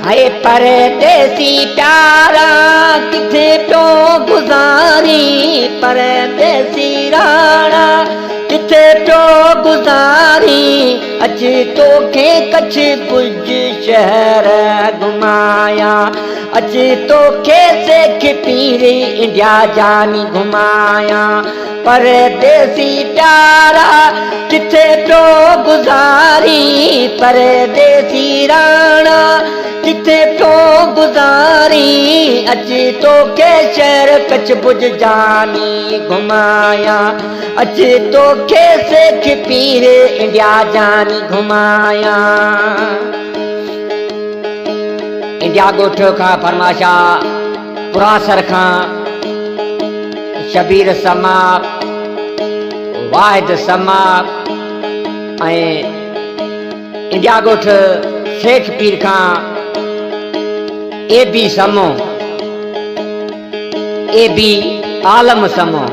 हाय परदेसी प्यारा किथे तो गुजारी, परदेसी राणा किथे तो गुजारी, अचे तो के कच्छ भुज शहर घुमाया, अचे तो के सेख पीर इंडिया जानी घुमाया। परदेसी प्यारा किथे तो गुजारी, परदेसी राणा किथे तो गुजारी, अचे तो के शहर कच्छ भुज जानी घुमाया, अचे तो के सेख पीर इंडिया जानी घुमाया। इंडिया गोठ खां फरमाशा पुरासर खां शबीर समा वाहिद समा ऐं इंडिया गोठ शेख पीर खां एबी समो एबी आलम समो।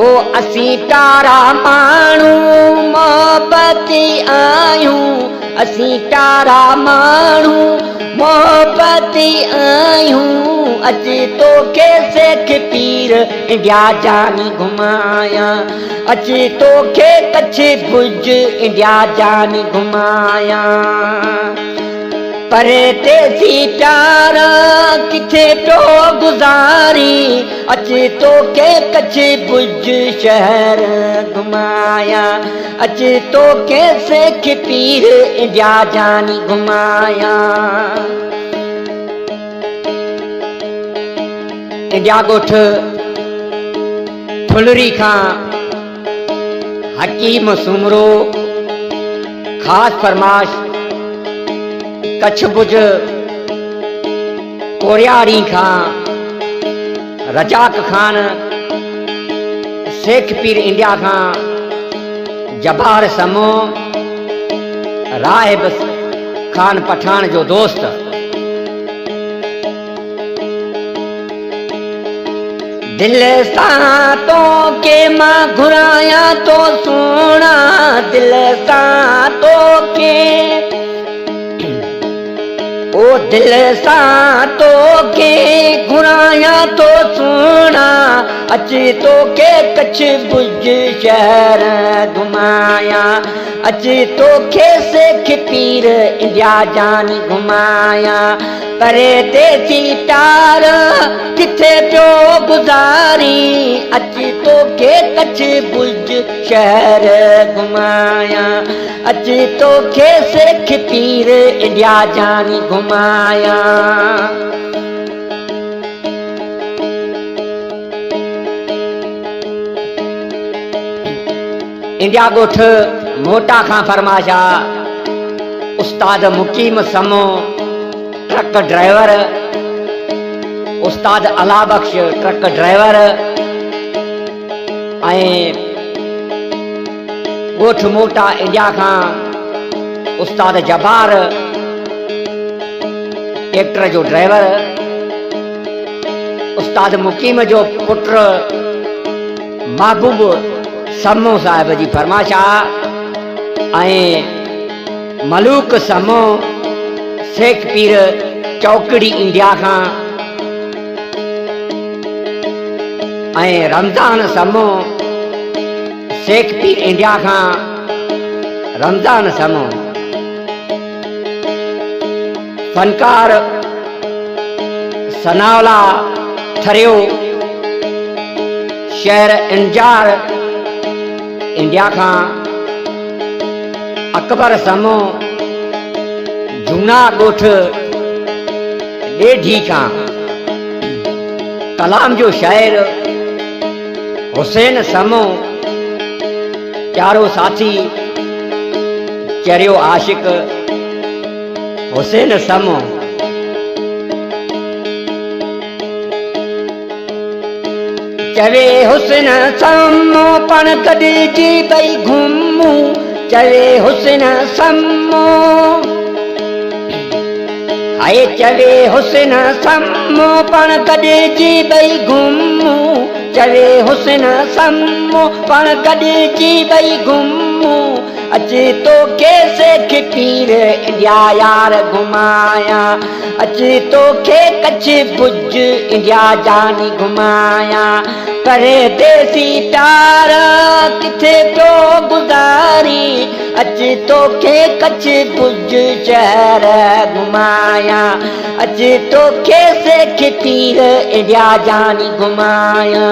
ओ असी प्यारा मानू मोहब्बती आयूं, असी प्यारा मानू मोहब्बती आयूं, अचे तो के सेख पीर इंडिया जानी घुमाया, अचे तो के कच्छ भुज इंडिया जानी घुमाया। परदेसी प्यारा किथे तो गुजारी, अचे तो के कच्छ भुज शहर घुमाया, अचे तो के सेख पीर इंडिया जानी घुमाया। इंडिया गोठ फुलरी खां हकीम सुमरो खास फरमाश कच्छ भुज कोरियाड़ी खां रजाक खान शेख पीर इंडिया खां जबार समो राहिब खान पठान जो दोस्त। दिल सां तो के मां घुराया तो सोना, दिल सां तो के ओ दिल सां तो के घुराया तो सोना, अचे तो के कच्छ भुज शहर घुमाया, अचे तो के सेख पीर इंडिया जानी घुमाया। परदेसी प्यारा किथे तो गुजारी, अचे तो के कच्छ भुज शहर घुमाया, अचे तो के सेख पीर इंडिया जानी घुमाया। इंडिया गोठ मोटा खां फरमाशा उस्ताद मुकीम समो ट्रक ड्राइवर, उस्ताद अला बख्श ट्रक ड्राइवर ऐं गोठ मोटा इंडिया खां उस्ताद जबार ट्रैक्टर जो ड्राइवर, उस्ताद मुकीम जो पुत्र महबूब समो साहिब जी फरमाशा ऐं मलूक समो शेख पीर चौकड़ी इंडिया खां ऐं रमज़ान समो शेख पीर इंडिया खां रमज़ान समो। फनकार सनावला थरियो शहर अंजार इंडिया खां अकबर समो जूना गोठ ॾेढी खां कलाम जो शायर हुसैन समो प्यारो साथी चरियो आशिक हुसैन समो। चवे हुसैन समो पण कॾहिं भई घुमूं, चवे हुसैन समो हाय चवे हुसैन समो पण कॾहिं भई घुमूं, चवे हुसैन समो पण कॾहिं भई घुमूं, अचे तो के सेख पीर इंडिया यार घुमाया अच तोखे कच्छ भुज इंडिया जानी घुमाया करे देसी तार किथे तो गुज़ारी अच तोखे कच्छ भुज शहर घुमाया अच तोखे सिख पीर इंडिया जानी घुमाया